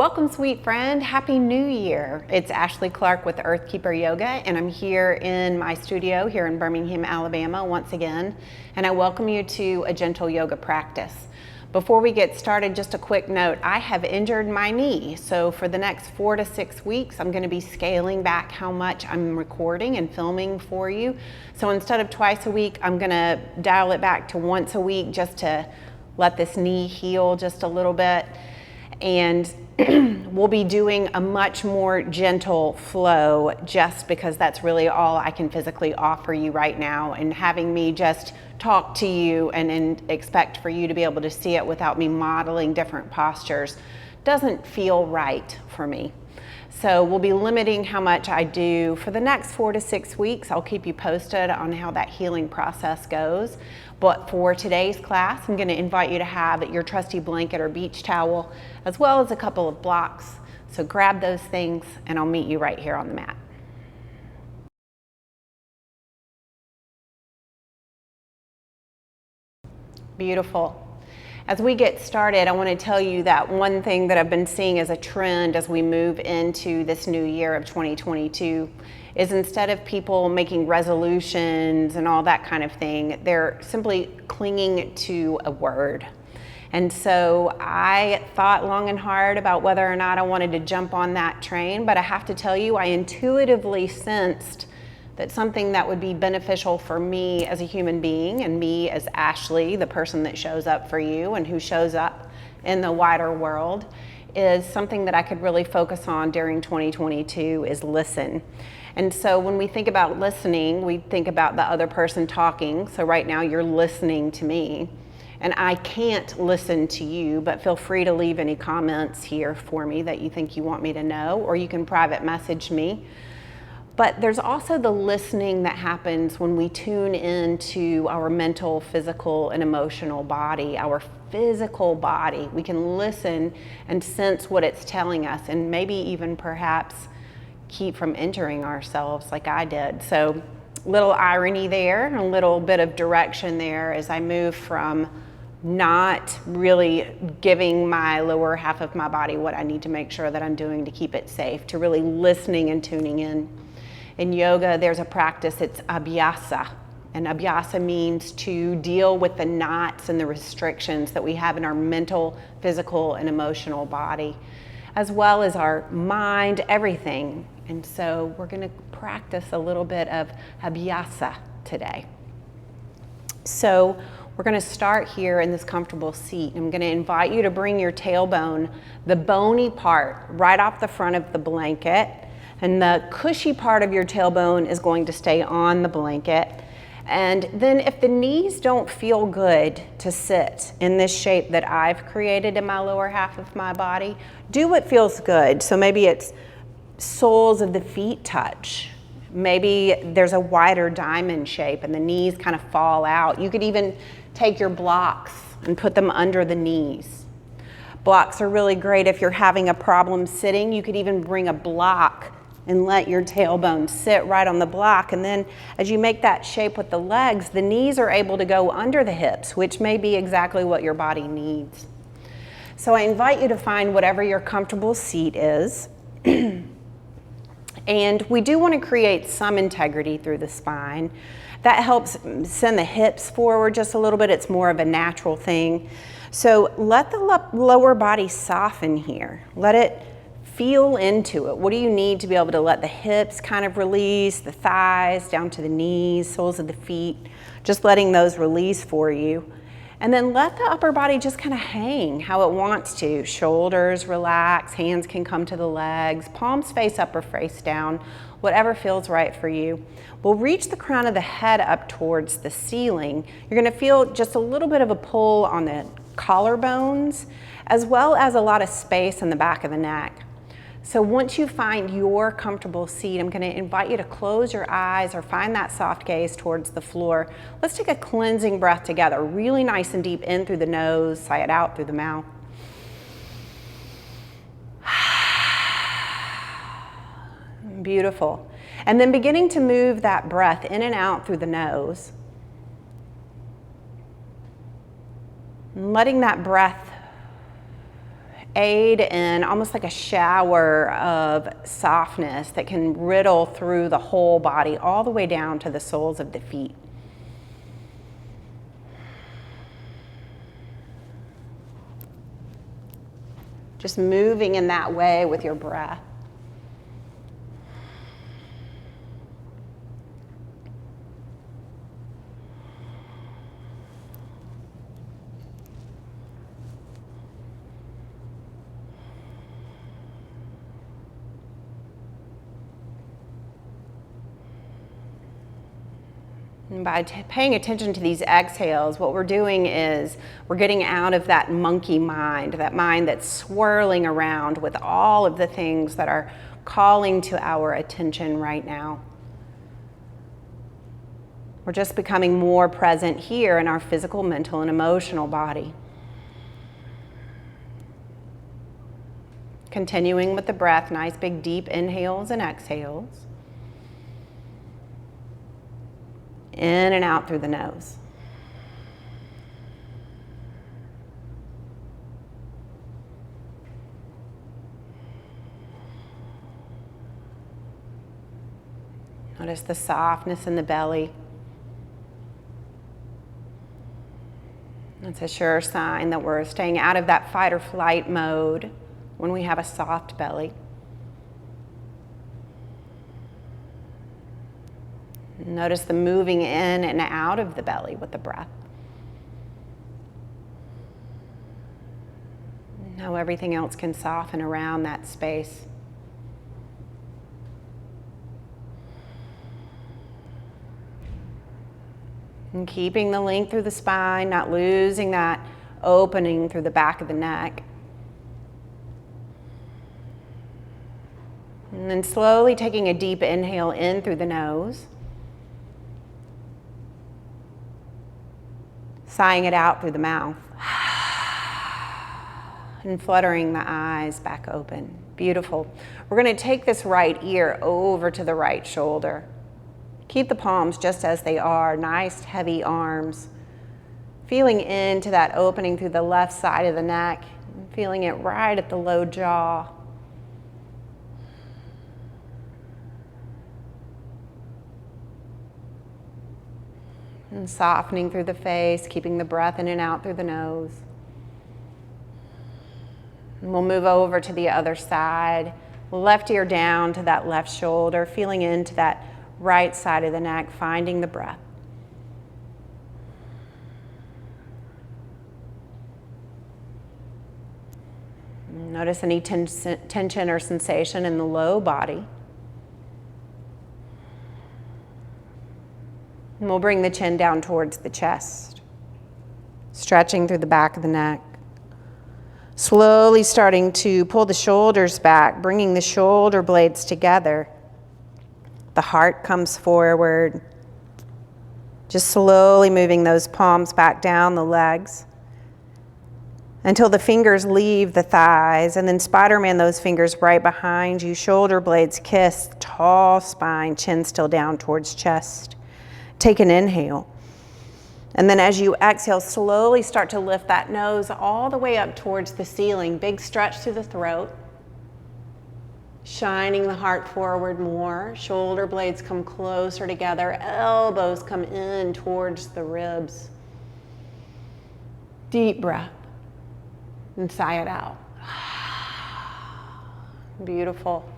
Welcome, sweet friend. Happy New Year. It's Ashley Clarke with Earthkeeper Yoga, and I'm here in my studio here in Birmingham, Alabama once again, and I welcome you to a gentle yoga practice. Before we get started, just a quick note, I have injured my knee, so for the next 4 to 6 weeks, I'm going to be scaling back how much I'm recording and filming for you. So instead of twice a week, I'm going to dial it back to once a week just to let this knee heal just a little bit. And we'll be doing a much more gentle flow just because that's really all I can physically offer you right now. And having me just talk to you and expect for you to be able to see it without me modeling different postures doesn't feel right for me. So we'll be limiting how much I do for the next 4 to 6 weeks. I'll keep you posted on how that healing process goes. But for today's class, I'm going to invite you to have your trusty blanket or beach towel, as well as a couple of blocks. So grab those things and I'll meet you right here on the mat. Beautiful. As we get started, I want to tell you that one thing that I've been seeing as a trend as we move into this new year of 2022 is instead of people making resolutions and all that kind of thing, they're simply clinging to a word. And so I thought long and hard about whether or not I wanted to jump on that train, but I have to tell you, I intuitively sensed that something that would be beneficial for me as a human being and me as Ashley, the person that shows up for you and who shows up in the wider world, is something that I could really focus on during 2022 is listen. And so when we think about listening, we think about the other person talking. So right now you're listening to me and I can't listen to you, but feel free to leave any comments here for me that you think you want me to know, or you can private message me. But there's also the listening that happens when we tune into our mental, physical, and emotional body, our physical body. We can listen and sense what it's telling us and maybe even perhaps keep from injuring ourselves like I did. So little irony there, a little bit of direction there as I move from not really giving my lower half of my body what I need to make sure that I'm doing to keep it safe, to really listening and tuning in. In yoga, there's a practice, it's Abhyasa. And Abhyasa means to deal with the knots and the restrictions that we have in our mental, physical, and emotional body, as well as our mind, everything. And so we're going to practice a little bit of Abhyasa today. So we're going to start here in this comfortable seat. I'm going to invite you to bring your tailbone, the bony part, right off the front of the blanket. And the cushy part of your tailbone is going to stay on the blanket. And then if the knees don't feel good to sit in this shape that I've created in my lower half of my body, do what feels good. So maybe it's soles of the feet touch. Maybe there's a wider diamond shape and the knees kind of fall out. You could even take your blocks and put them under the knees. Blocks are really great if you're having a problem sitting. You could even bring a block and let your tailbone sit right on the block. And then as you make that shape with the legs, the knees are able to go under the hips, which may be exactly what your body needs. So I invite you to find whatever your comfortable seat is. And we do want to create some integrity through the spine. That helps send the hips forward just a little bit. It's more of a natural thing. So let the lower body soften here. Let it feel into it. What do you need to be able to let the hips kind of release, the thighs down to the knees, soles of the feet, just letting those release for you. And then let the upper body just kind of hang how it wants to. Shoulders relax, hands can come to the legs, palms face up or face down, whatever feels right for you. We'll reach the crown of the head up towards the ceiling. You're going to feel just a little bit of a pull on the collarbones, as well as a lot of space in the back of the neck. So once you find your comfortable seat, I'm going to invite you to close your eyes or find that soft gaze towards the floor. Let's take a cleansing breath together, really nice and deep in through the nose, sigh it out through the mouth. Beautiful. And then beginning to move that breath in and out through the nose. And letting that breath aid in almost like a shower of softness that can riddle through the whole body, all the way down to the soles of the feet. Just moving in that way with your breath. And by paying attention to these exhales, what we're doing is we're getting out of that monkey mind, that mind that's swirling around with all of the things that are calling to our attention right now. We're just becoming more present here in our physical, mental, and emotional body. Continuing with the breath, nice big deep inhales and exhales. In and out through the nose. Notice the softness in the belly. That's a sure sign that we're staying out of that fight or flight mode when we have a soft belly. Notice the moving in and out of the belly with the breath. How everything else can soften around that space. And keeping the length through the spine, not losing that opening through the back of the neck. And then slowly taking a deep inhale in through the nose. Sighing it out through the mouth. And fluttering the eyes back open. Beautiful. We're going to take this right ear over to the right shoulder. Keep the palms just as they are. Nice heavy arms. Feeling into that opening through the left side of the neck. Feeling it right at the low jaw. And softening through the face, keeping the breath in and out through the nose. And we'll move over to the other side. Left ear down to that left shoulder, feeling into that right side of the neck, finding the breath. Notice any tension or sensation in the low body. And we'll bring the chin down towards the chest, stretching through the back of the neck. Slowly starting to pull the shoulders back, bringing the shoulder blades together. The heart comes forward. Just slowly moving those palms back down the legs until the fingers leave the thighs, and then Spider-Man those fingers right behind you. Shoulder blades kiss, tall spine, chin still down towards chest. Take an inhale. And then as you exhale, slowly start to lift that nose all the way up towards the ceiling. Big stretch through the throat. Shining the heart forward more. Shoulder blades come closer together. Elbows come in towards the ribs. Deep breath. And sigh it out. Beautiful.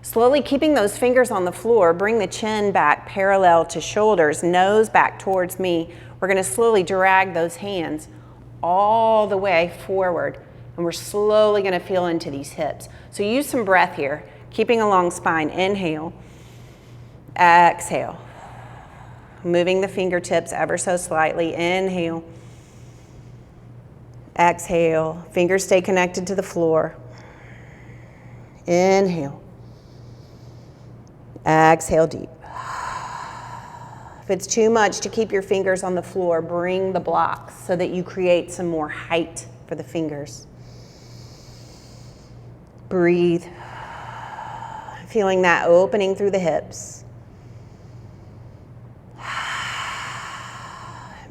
Slowly keeping those fingers on the floor, bring the chin back parallel to shoulders, nose back towards me. We're going to slowly drag those hands all the way forward, and we're slowly going to feel into these hips. So use some breath here, keeping a long spine. Inhale, exhale. Moving the fingertips ever so slightly. Inhale, exhale. Fingers stay connected to the floor. Inhale. Exhale deep. If it's too much to keep your fingers on the floor, bring the blocks so that you create some more height for the fingers. Breathe. Feeling that opening through the hips.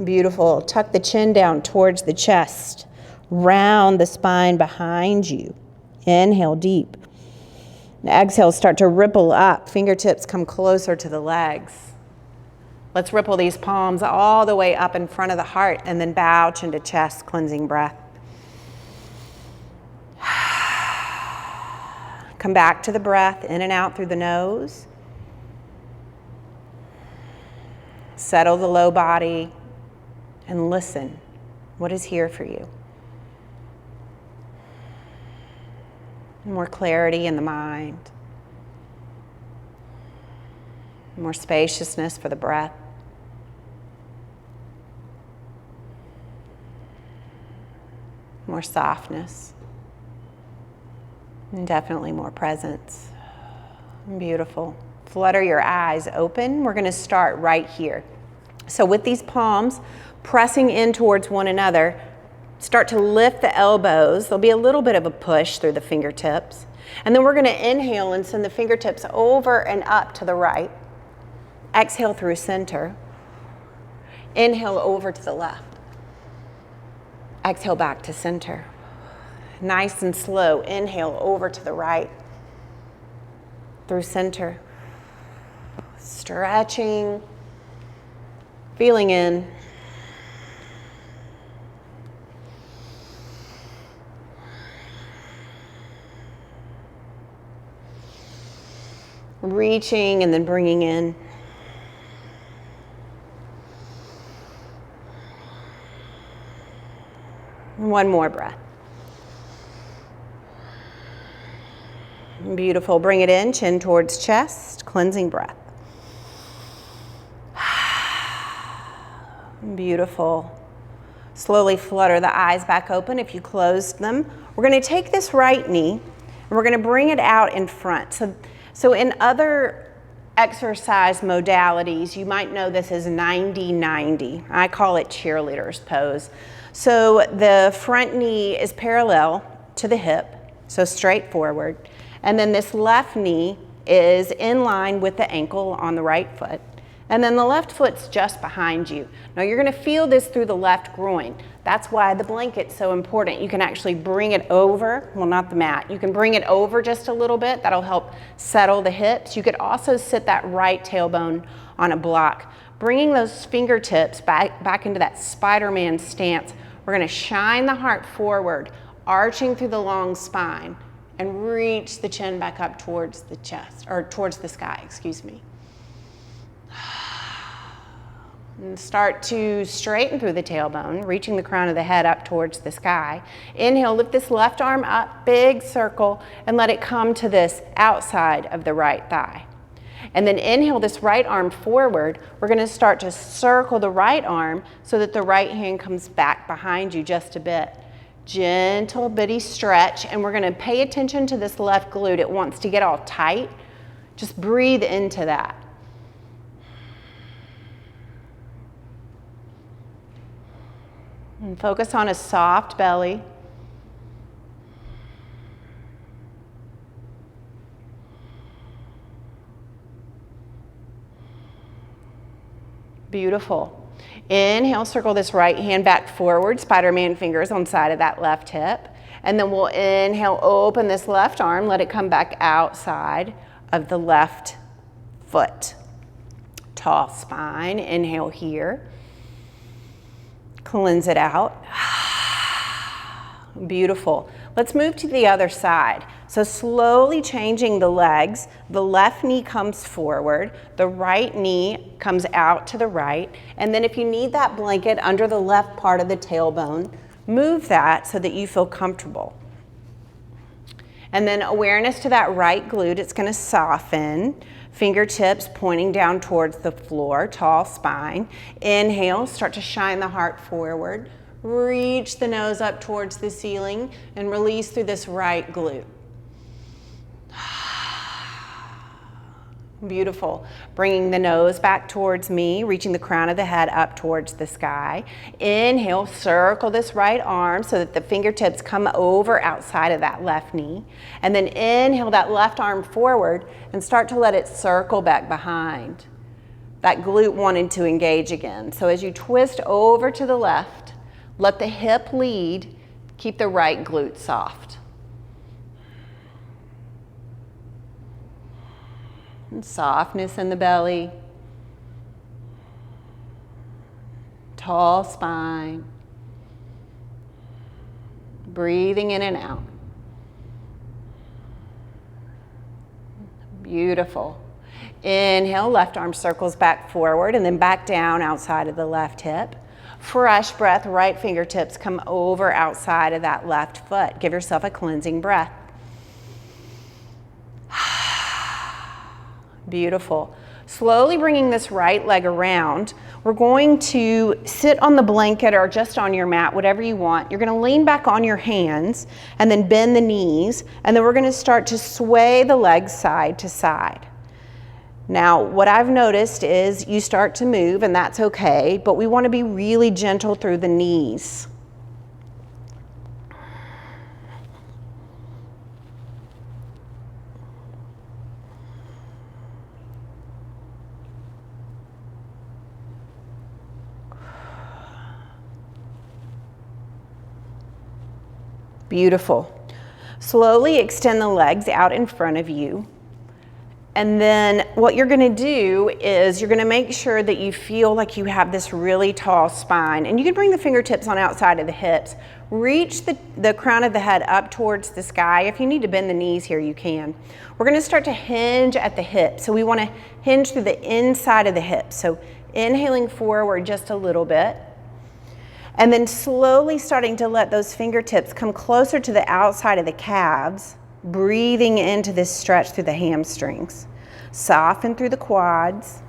Beautiful. Tuck the chin down towards the chest. Round the spine behind you. Inhale deep. Exhale, start to ripple up. Fingertips come closer to the legs. Let's ripple these palms all the way up in front of the heart and then bow chin to chest, cleansing breath. Come back to the breath, in and out through the nose. Settle the low body and listen. What is here for you? More clarity in the mind. More spaciousness for the breath. More softness. And definitely more presence. Beautiful. Flutter your eyes open. We're going to start right here. So with these palms pressing in towards one another, start to lift the elbows. There'll be a little bit of a push through the fingertips. And then we're going to inhale and send the fingertips over and up to the right. Exhale through center. Inhale over to the left. Exhale back to center. Nice and slow. Inhale over to the right. Through center. Stretching. Feeling in. Reaching and then bringing in. One more breath. Beautiful. Bring it in, chin towards chest, cleansing breath. Beautiful. Slowly flutter the eyes back open if you closed them. We're going to take this right knee and we're going to bring it out in front. So in other exercise modalities, you might know this as 90-90. I call it cheerleaders pose. So the front knee is parallel to the hip, so straight forward. And then this left knee is in line with the ankle on the right foot. And then the left foot's just behind you. Now you're gonna feel this through the left groin. That's why the blanket's so important. You can actually bring it over, well, not the mat. You can bring it over just a little bit. That'll help settle the hips. You could also sit that right tailbone on a block. Bringing those fingertips back into that Spider-Man stance. We're gonna shine the heart forward, arching through the long spine, and reach the chin back up towards the chest, or towards the sky, excuse me. And start to straighten through the tailbone, reaching the crown of the head up towards the sky. Inhale, lift this left arm up, big circle, and let it come to this outside of the right thigh. And then inhale this right arm forward. We're gonna start to circle the right arm so that the right hand comes back behind you just a bit. Gentle bitty stretch, and we're gonna pay attention to this left glute. It wants to get all tight. Just breathe into that. And focus on a soft belly. Beautiful. Inhale, circle this right hand back forward, Spider-Man fingers on side of that left hip. And then we'll inhale, open this left arm, let it come back outside of the left foot. Tall spine, inhale here. Cleanse it out. Beautiful. Let's move to the other side. So slowly changing the legs, the left knee comes forward, the right knee comes out to the right, and then if you need that blanket under the left part of the tailbone, move that so that you feel comfortable. And then awareness to that right glute, it's gonna soften. Fingertips pointing down towards the floor, tall spine. Inhale, start to shine the heart forward. Reach the nose up towards the ceiling and release through this right glute. Beautiful. Bringing the nose back towards me, reaching the crown of the head up towards the sky. Inhale, circle this right arm so that the fingertips come over outside of that left knee. And then inhale that left arm forward and start to let it circle back behind. That glute wanting to engage again. So as you twist over to the left, let the hip lead. Keep the right glute soft. And softness in the belly. Tall spine. Breathing in and out. Beautiful. Inhale, left arm circles back forward and then back down outside of the left hip. Fresh breath, right fingertips come over outside of that left foot. Give yourself a cleansing breath. Beautiful. Slowly bringing this right leg around. We're going to sit on the blanket or just on your mat, whatever you want. You're going to lean back on your hands and then bend the knees. And then we're going to start to sway the legs side to side. Now, what I've noticed is you start to move, and that's okay, but we want to be really gentle through the knees. Beautiful. Slowly extend the legs out in front of you. And then what you're going to do is you're going to make sure that you feel like you have this really tall spine. And you can bring the fingertips on outside of the hips. Reach the crown of the head up towards the sky. If you need to bend the knees here, you can. We're going to start to hinge at the hips. So we want to hinge through the inside of the hips. So inhaling forward just a little bit. And then slowly starting to let those fingertips come closer to the outside of the calves. Breathing into this stretch through the hamstrings. Soften through the quads.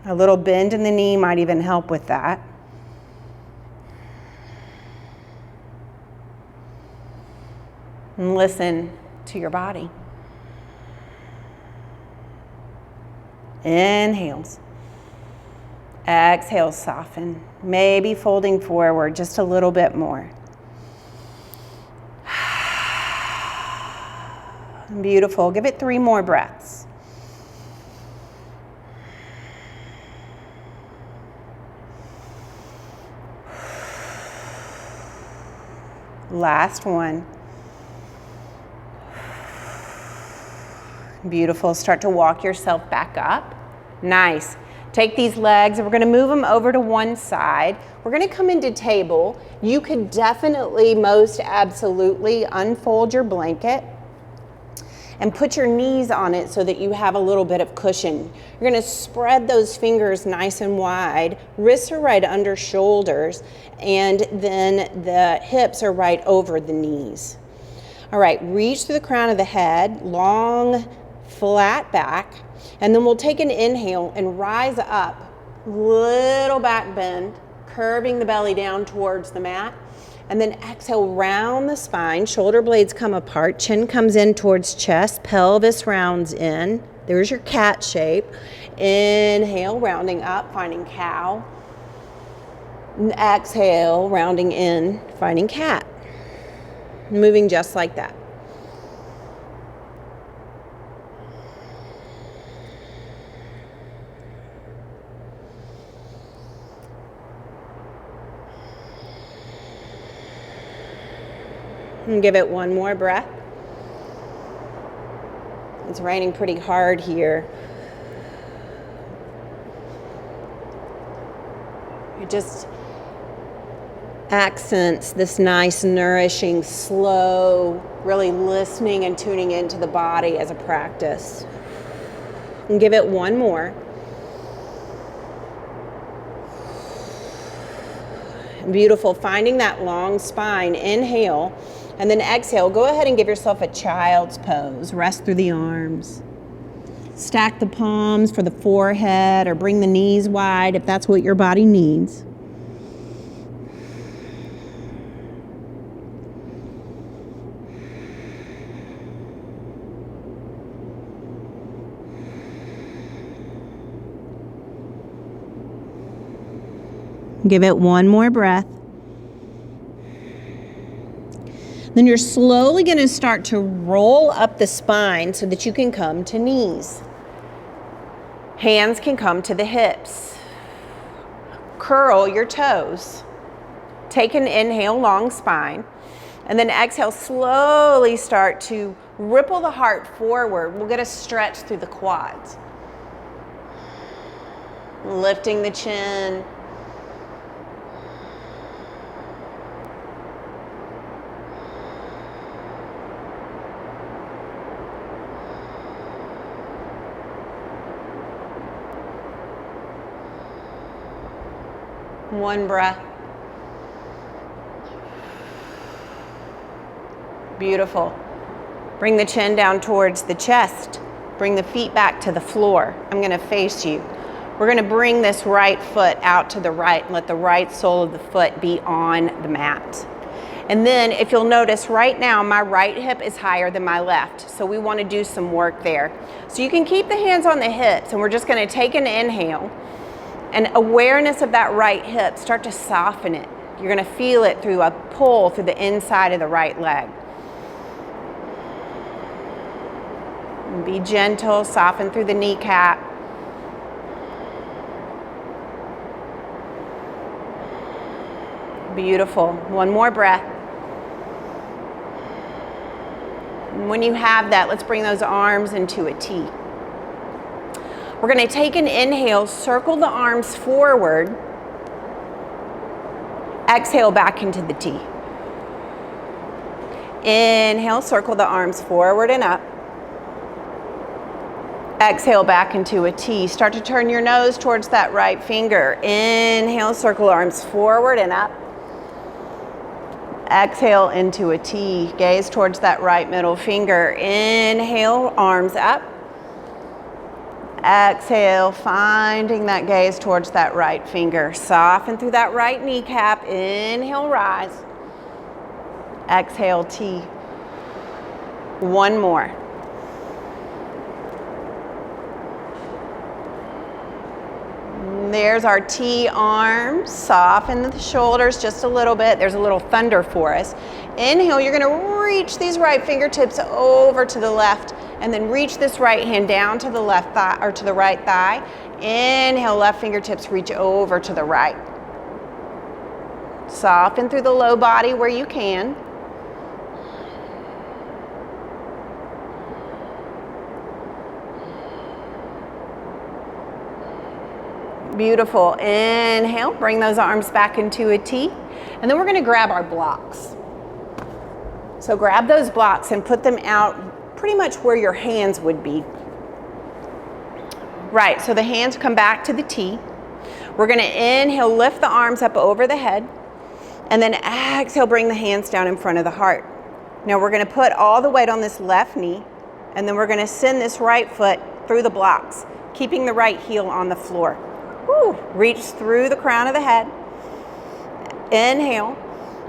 A little bend in the knee might even help with that. And listen to your body. Inhales. Exhale, soften. Maybe folding forward just a little bit more. Beautiful. Give it 3 more breaths. Last one. Beautiful. Start to walk yourself back up. Nice. Take these legs and we're going to move them over to one side. We're going to come into table. You could definitely, most absolutely, unfold your blanket and put your knees on it so that you have a little bit of cushion. You're going to spread those fingers nice and wide. Wrists are right under shoulders, and then the hips are right over the knees. All right, reach through the crown of the head, long, flat back, and then we'll take an inhale and rise up, little back bend, curving the belly down towards the mat. And then exhale, round the spine, shoulder blades come apart, chin comes in towards chest, pelvis rounds in. There's your cat shape. Inhale, rounding up, finding cow. Exhale, rounding in, finding cat. Moving just like that. And give it one more breath. It's raining pretty hard here. It just accents this nice, nourishing, slow, really listening and tuning into the body as a practice. And give it one more. Beautiful. Finding that long spine. Inhale. And then exhale, go ahead and give yourself a child's pose. Rest through the arms. Stack the palms for the forehead or bring the knees wide if that's what your body needs. Give it one more breath. Then you're slowly going to start to roll up the spine so that you can come to knees. Hands can come to the hips. Curl your toes. Take an inhale, long spine. And then exhale, slowly start to ripple the heart forward. We'll get a stretch through the quads. Lifting the chin. One breath. Beautiful. Bring the chin down towards the chest. Bring the feet back to the floor. I'm going to face you. We're going to bring this right foot out to the right and let the right sole of the foot be on the mat. And then if you'll notice right now, my right hip is higher than my left. So we want to do some work there. So you can keep the hands on the hips, and we're just going to take an inhale. And awareness of that right hip, start to soften it. You're going to feel it through a pull through the inside of the right leg. And be gentle, soften through the kneecap. Beautiful. One more breath. And when you have that, let's bring those arms into a T. We're going to take an inhale, circle the arms forward, exhale back into the T. Inhale, circle the arms forward and up. Exhale back into a T. Start to turn your nose towards that right finger. Inhale, circle arms forward and up. Exhale into a T. Gaze towards that right middle finger. Inhale, arms up. Exhale, finding that gaze towards that right finger. Soften through that right kneecap. Inhale, rise. Exhale, T. One more. There's our T arms. Soften the shoulders just a little bit. There's a little thunder for us. Inhale, you're going to reach these right fingertips over to the left, and then reach this right hand down to the left thigh or to the right thigh. Inhale, left fingertips reach over to the right. Soften through the low body where you can. Beautiful. Inhale, bring those arms back into a T. And then we're going to grab our blocks. So grab those blocks and put them out pretty much where your hands would be. Right, so the hands come back to the T. We're going to inhale, lift the arms up over the head. And then exhale, bring the hands down in front of the heart. Now we're going to put all the weight on this left knee. And then we're going to send this right foot through the blocks, keeping the right heel on the floor. Woo. Reach through the crown of the head. Inhale.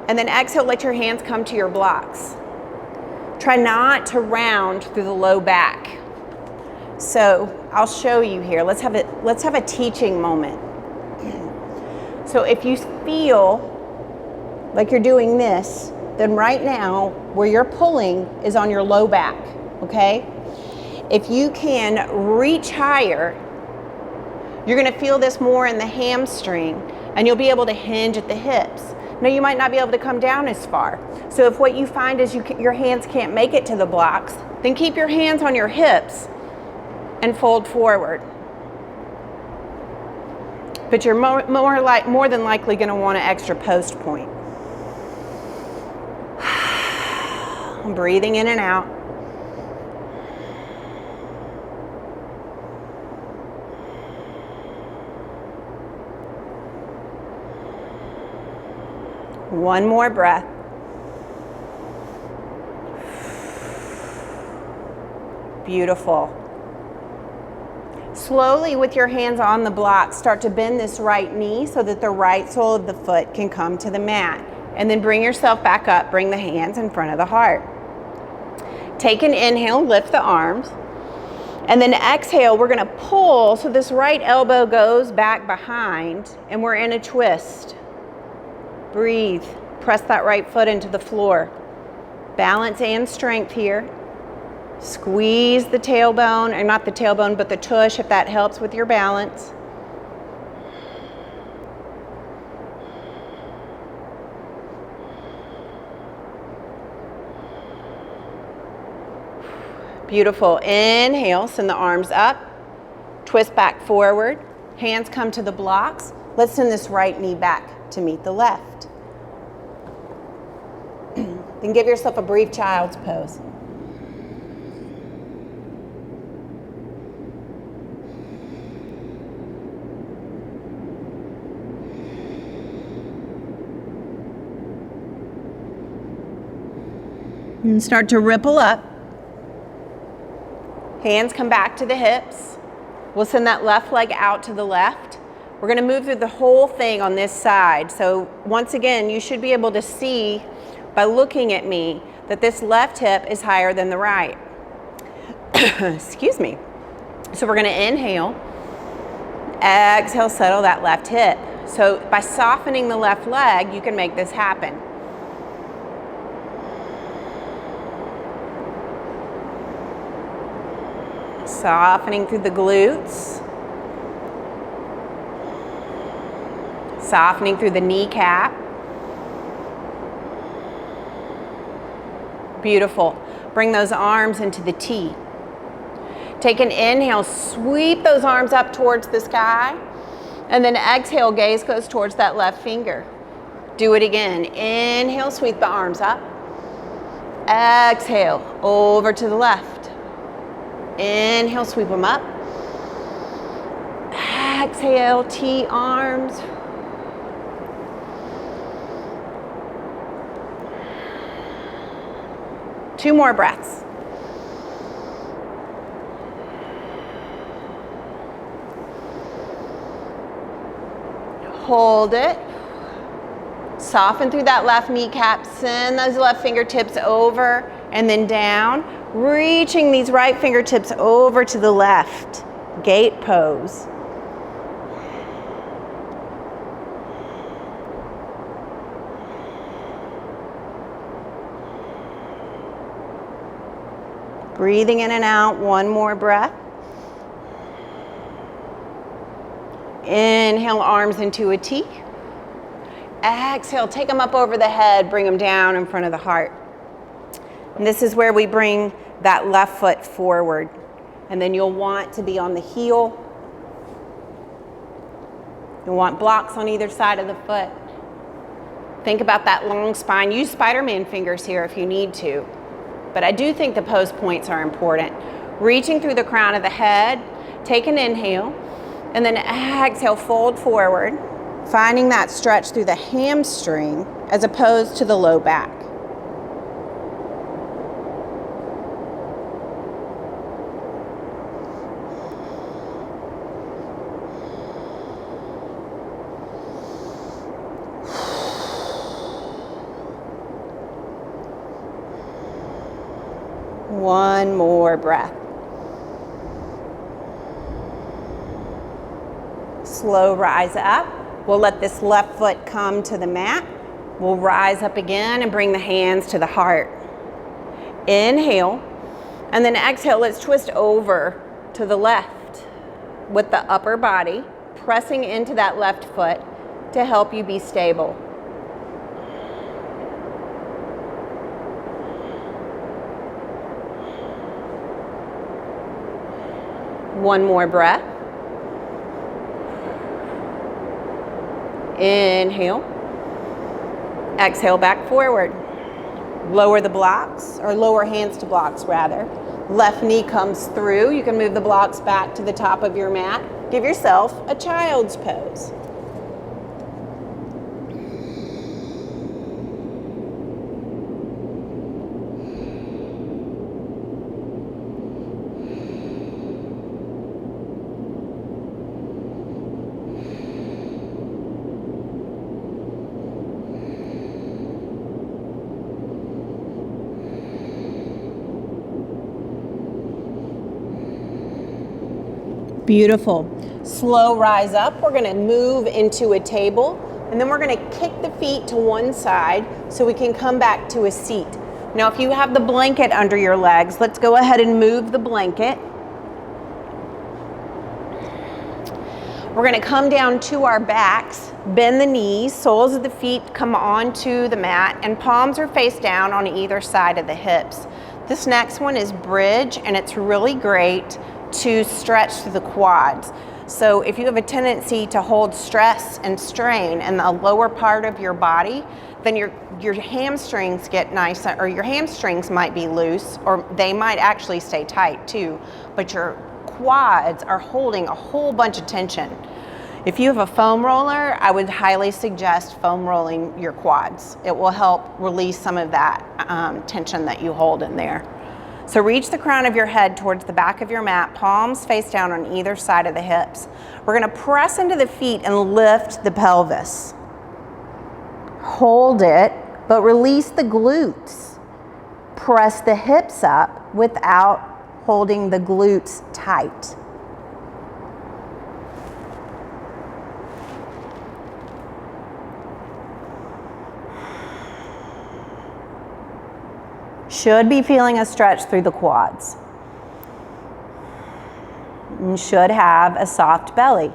And then exhale, let your hands come to your blocks. Try not to round through the low back. So I'll show you here. Let's have a teaching moment. So if you feel like you're doing this, then right now where you're pulling is on your low back, okay? If you can reach higher, you're going to feel this more in the hamstring, and you'll be able to hinge at the hips. Now you might not be able to come down as far. So if what you find is your hands can't make it to the blocks, then keep your hands on your hips and fold forward. But you're more than likely going to want an extra post point. Breathing in and out. One more breath. Beautiful. Slowly, with your hands on the block, start to bend this right knee so that the right sole of the foot can come to the mat. And then bring yourself back up. Bring the hands in front of the heart. Take an inhale, lift the arms. And then exhale, we're going to pull so this right elbow goes back behind and we're in a twist. Breathe. Press that right foot into the floor. Balance and strength here. Squeeze the tailbone, or not the tailbone, but the tush if that helps with your balance. Beautiful. Inhale, send the arms up. Twist back forward. Hands come to the blocks. Let's send this right knee back to meet the left. Then give yourself a brief child's pose. And start to ripple up. Hands come back to the hips. We'll send that left leg out to the left. We're going to move through the whole thing on this side. So once again, you should be able to see by looking at me that this left hip is higher than the right. Excuse me. So we're going to inhale. Exhale, settle that left hip. So by softening the left leg, you can make this happen. Softening through the glutes. Softening through the kneecap. Beautiful. Bring those arms into the T. Take an inhale, sweep those arms up towards the sky, and then exhale, gaze goes towards that left finger. Do it again. Inhale, sweep the arms up. Exhale, over to the left. Inhale, sweep them up. Exhale, T arms. Two more breaths. Hold it. Soften through that left kneecap. Send those left fingertips over and then down. Reaching these right fingertips over to the left. Gate pose. Breathing in and out, one more breath. Inhale, arms into a T. Exhale, take them up over the head, bring them down in front of the heart. And this is where we bring that left foot forward. And then you'll want to be on the heel. You'll want blocks on either side of the foot. Think about that long spine. Use Spider-Man fingers here if you need to. But I do think the pose points are important. Reaching through the crown of the head, take an inhale, and then exhale, fold forward, finding that stretch through the hamstring as opposed to the low back. One more breath. Slow rise up. We'll let this left foot come to the mat. We'll rise up again and bring the hands to the heart. Inhale, and then exhale. Let's twist over to the left with the upper body, pressing into that left foot to help you be stable. One more breath. Inhale. Exhale, back forward. Lower the blocks, or lower hands to blocks rather. Left knee comes through. You can move the blocks back to the top of your mat. Give yourself a child's pose. Beautiful. Slow rise up. We're going to move into a table, and then we're going to kick the feet to one side so we can come back to a seat. Now, if you have the blanket under your legs, let's go ahead and move the blanket. We're going to come down to our backs, bend the knees, soles of the feet come onto the mat, and palms are face down on either side of the hips. This next one is bridge, and it's really great to stretch through the quads. So if you have a tendency to hold stress and strain in the lower part of your body, then your hamstrings get nice, or your hamstrings might be loose, or they might actually stay tight too, but your quads are holding a whole bunch of tension. If you have a foam roller, I would highly suggest foam rolling your quads. It will help release some of that tension that you hold in there. So reach the crown of your head towards the back of your mat, palms face down on either side of the hips. We're gonna press into the feet and lift the pelvis. Hold it, but release the glutes. Press the hips up without holding the glutes tight. Should be feeling a stretch through the quads. And should have a soft belly.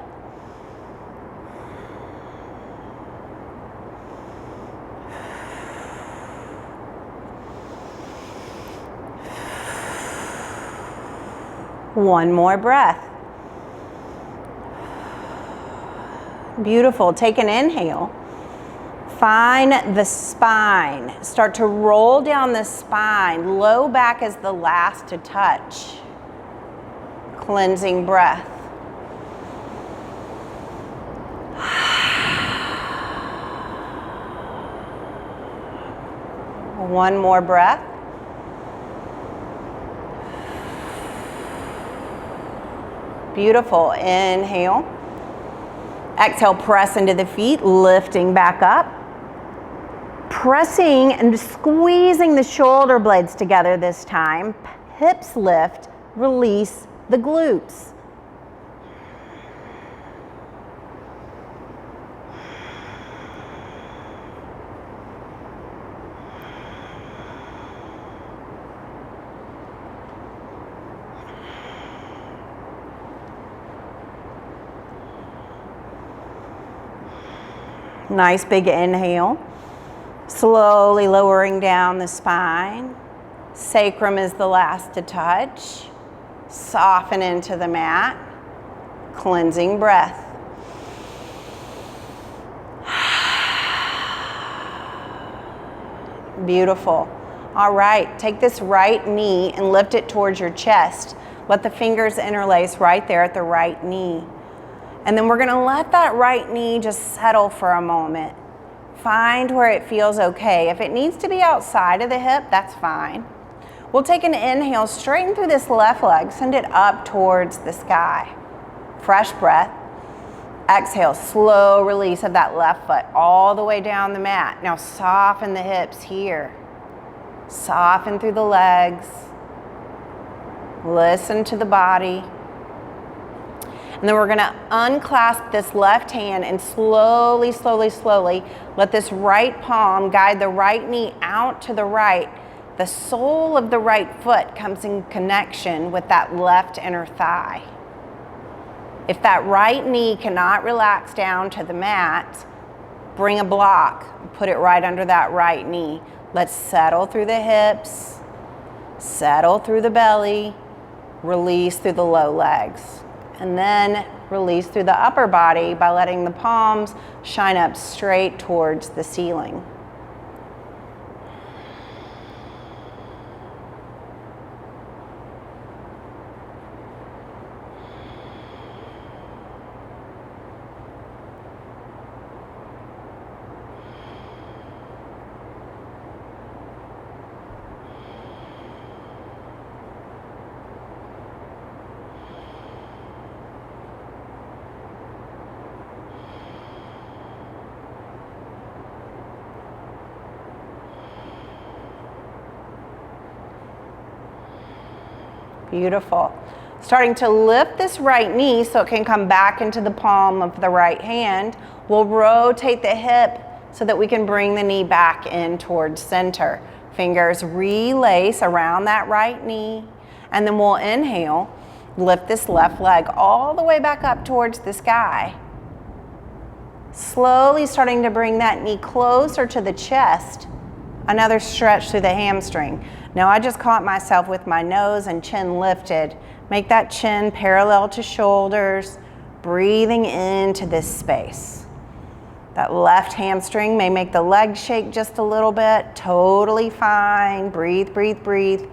One more breath. Beautiful. Take an inhale. Find the spine. Start to roll down the spine. Low back is the last to touch. Cleansing breath. One more breath. Beautiful. Inhale. Exhale, press into the feet, lifting back up. Pressing and squeezing the shoulder blades together this time. Hips lift, release the glutes. Nice big inhale. Slowly lowering down the spine. Sacrum is the last to touch. Soften into the mat. Cleansing breath. Beautiful. All right, take this right knee and lift it towards your chest. Let the fingers interlace right there at the right knee. And then we're gonna let that right knee just settle for a moment. Find where it feels okay. If it needs to be outside of the hip, that's fine. We'll take an inhale, straighten through this left leg, send it up towards the sky. Fresh breath. Exhale, slow release of that left foot all the way down the mat. Now soften the hips here. Soften through the legs. Listen to the body. And then we're gonna unclasp this left hand and slowly, slowly, slowly let this right palm guide the right knee out to the right. The sole of the right foot comes in connection with that left inner thigh. If that right knee cannot relax down to the mat, bring a block, put it right under that right knee. Let's settle through the hips, settle through the belly, release through the low legs. And then release through the upper body by letting the palms shine up straight towards the ceiling. Beautiful. Starting to lift this right knee so it can come back into the palm of the right hand. We'll rotate the hip so that we can bring the knee back in towards center. Fingers relace around that right knee. And then we'll inhale, lift this left leg all the way back up towards the sky. Slowly starting to bring that knee closer to the chest. Another stretch through the hamstring. Now I just caught myself with my nose and chin lifted. Make that chin parallel to shoulders, breathing into this space. That left hamstring may make the leg shake just a little bit. Totally fine. Breathe, breathe, breathe.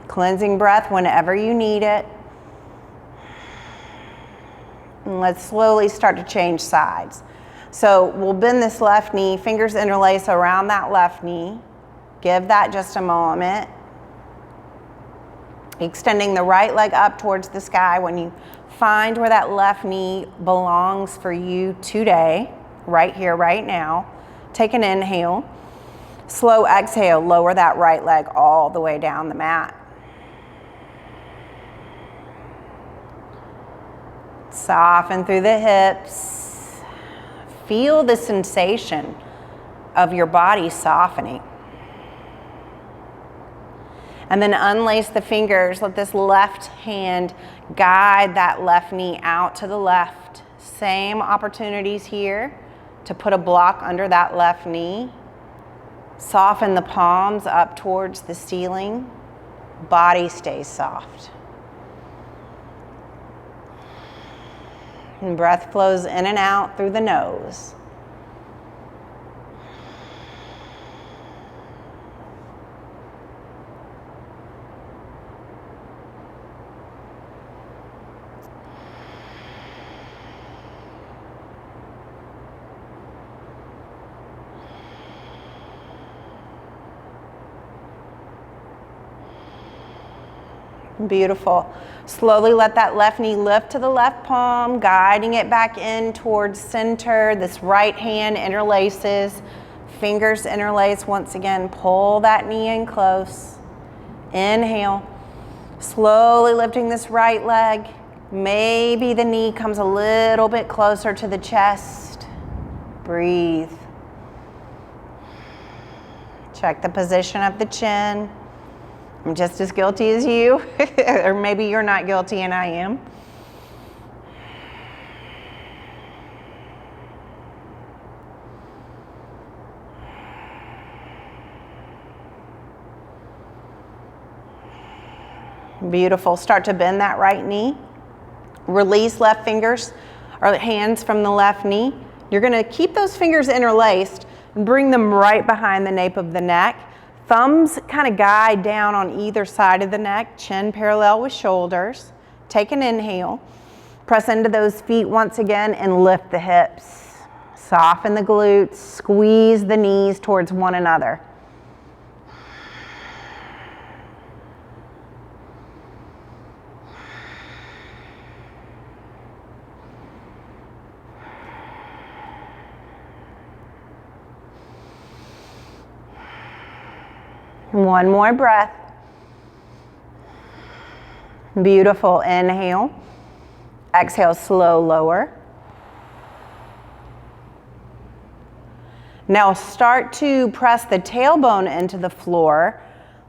Cleansing breath whenever you need it. And let's slowly start to change sides. So we'll bend this left knee, fingers interlace around that left knee. Give that just a moment. Extending the right leg up towards the sky when you find where that left knee belongs for you today, right here, right now. Take an inhale. Slow exhale, lower that right leg all the way down the mat. Soften through the hips. Feel the sensation of your body softening. And then unlace the fingers. Let this left hand guide that left knee out to the left. Same opportunities here to put a block under that left knee. Soften the palms up towards the ceiling. Body stays soft. And breath flows in and out through the nose. Beautiful. Slowly let that left knee lift to the left palm, guiding it back in towards center. This right hand interlaces, fingers interlace. Once again, pull that knee in close. Inhale. Slowly lifting this right leg. Maybe the knee comes a little bit closer to the chest. Breathe. Check the position of the chin. I'm just as guilty as you, or maybe you're not guilty and I am. Beautiful. Start to bend that right knee. Release left fingers or hands from the left knee. You're going to keep those fingers interlaced and bring them right behind the nape of the neck. Thumbs kind of guide down on either side of the neck, chin parallel with shoulders. Take an inhale. Press into those feet once again and lift the hips. Soften the glutes, squeeze the knees towards one another. One more breath. Beautiful. Inhale. Exhale, slow lower. Now start to press the tailbone into the floor.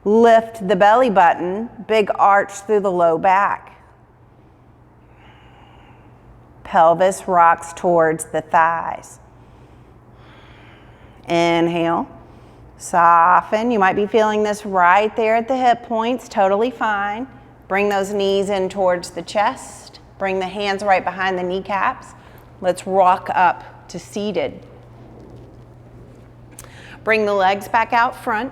Lift the belly button. Big arch through the low back. Pelvis rocks towards the thighs. Inhale. Soften. You might be feeling this right there at the hip points. Totally fine. Bring those knees in towards the chest. Bring the hands right behind the kneecaps. Let's rock up to seated. Bring the legs back out front,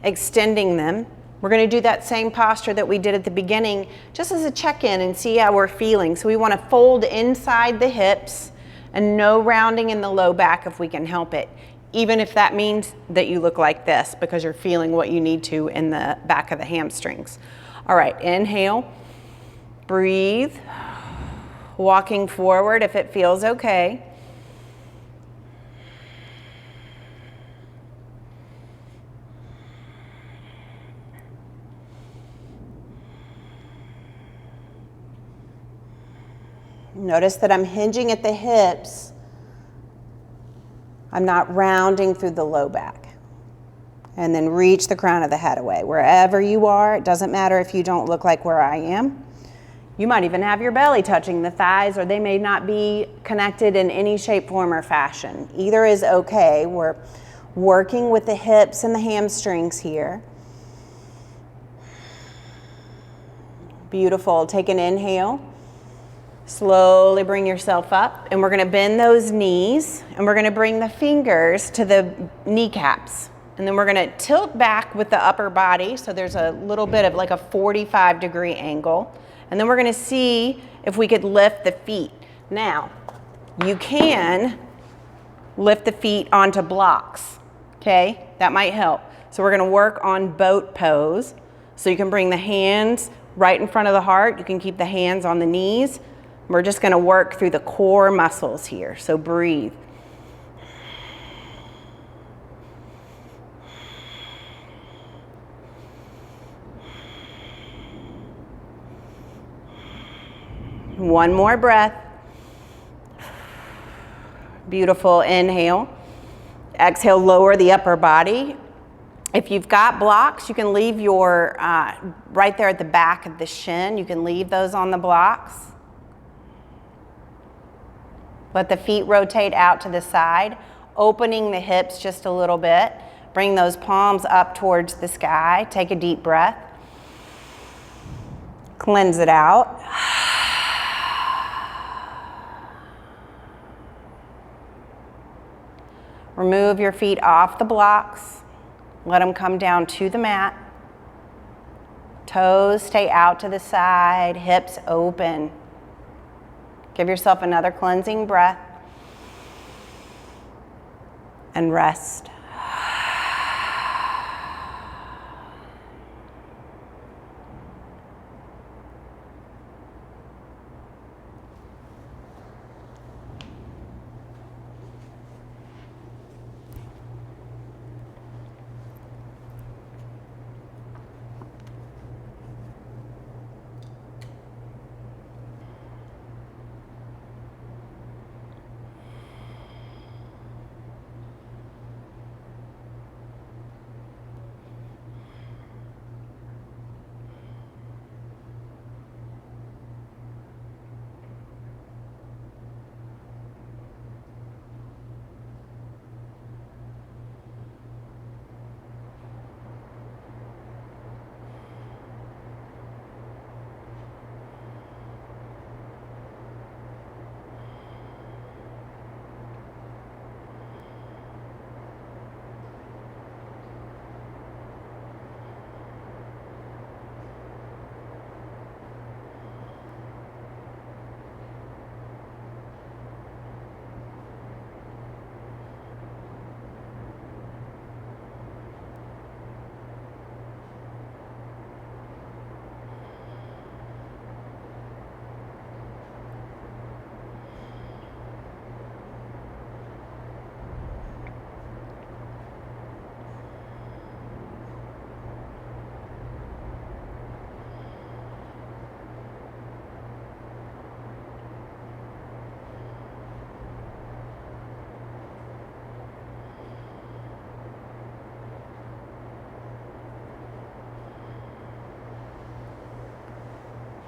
extending them. We're going to do that same posture that we did at the beginning, just as a check-in and see how we're feeling. So we want to fold inside the hips and no rounding in the low back if we can help it. Even if that means that you look like this because you're feeling what you need to in the back of the hamstrings. All right, inhale, breathe, walking forward if it feels okay. Notice that I'm hinging at the hips. I'm not rounding through the low back. And then reach the crown of the head away. Wherever you are, it doesn't matter if you don't look like where I am. You might even have your belly touching the thighs, or they may not be connected in any shape, form, or fashion. Either is okay. We're Working with the hips and the hamstrings here. Beautiful. Take an inhale. Slowly bring yourself up, and we're going to bend those knees, and we're going to bring the fingers to the kneecaps. And then we're going to tilt back with the upper body, so there's a little bit of like a 45-degree angle. And then we're going to see if we could lift the feet. Now, you can lift the feet onto blocks, okay? That might help. So we're going to work on boat pose. So you can bring the hands right in front of the heart. You can keep the hands on the knees. We're just going to work through the core muscles here, so breathe. One more breath. Beautiful. Inhale. Exhale, lower the upper body. If you've got blocks, you can leave your, right there at the back of the shin, you can leave those on the blocks. Let the feet rotate out to the side, opening the hips just a little bit. Bring those palms up towards the sky. Take a deep breath. Cleanse it out. Remove your feet off the blocks. Let them come down to the mat. Toes stay out to the side, hips open. Give yourself another cleansing breath and rest.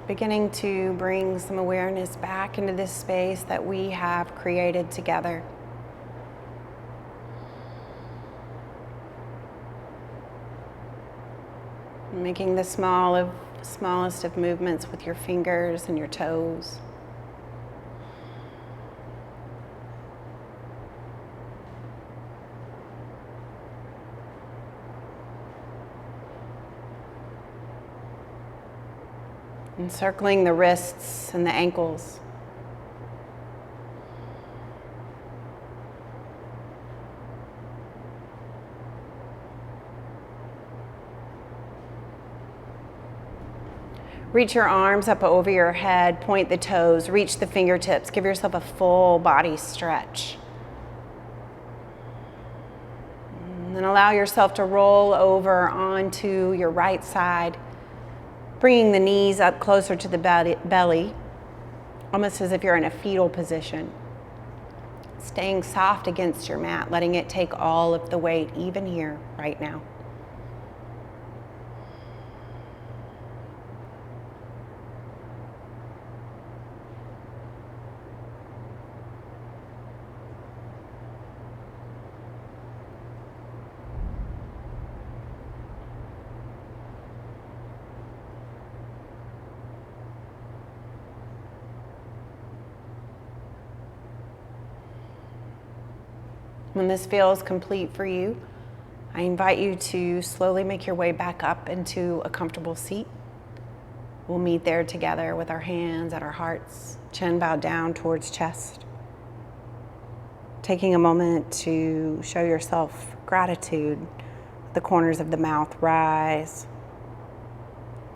Beginning to bring some awareness back into this space that we have created together. Making the smallest of movements with your fingers and your toes. Encircling the wrists and the ankles. Reach your arms up over your head, point the toes, reach the fingertips, give yourself a full body stretch. And then allow yourself to roll over onto your right side, bringing the knees up closer to the belly, almost as if you're in a fetal position. Staying soft against your mat, letting it take all of the weight, even here, right now. When this feels complete for you, I invite you to slowly make your way back up into a comfortable seat. We'll meet there together with our hands at our hearts, chin bowed down towards chest. Taking a moment to show yourself gratitude. The corners of the mouth rise.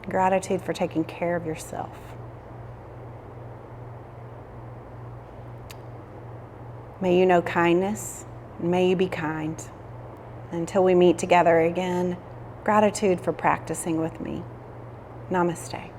Gratitude for taking care of yourself. May you know kindness, and may you be kind. Until we meet together again, gratitude for practicing with me. Namaste.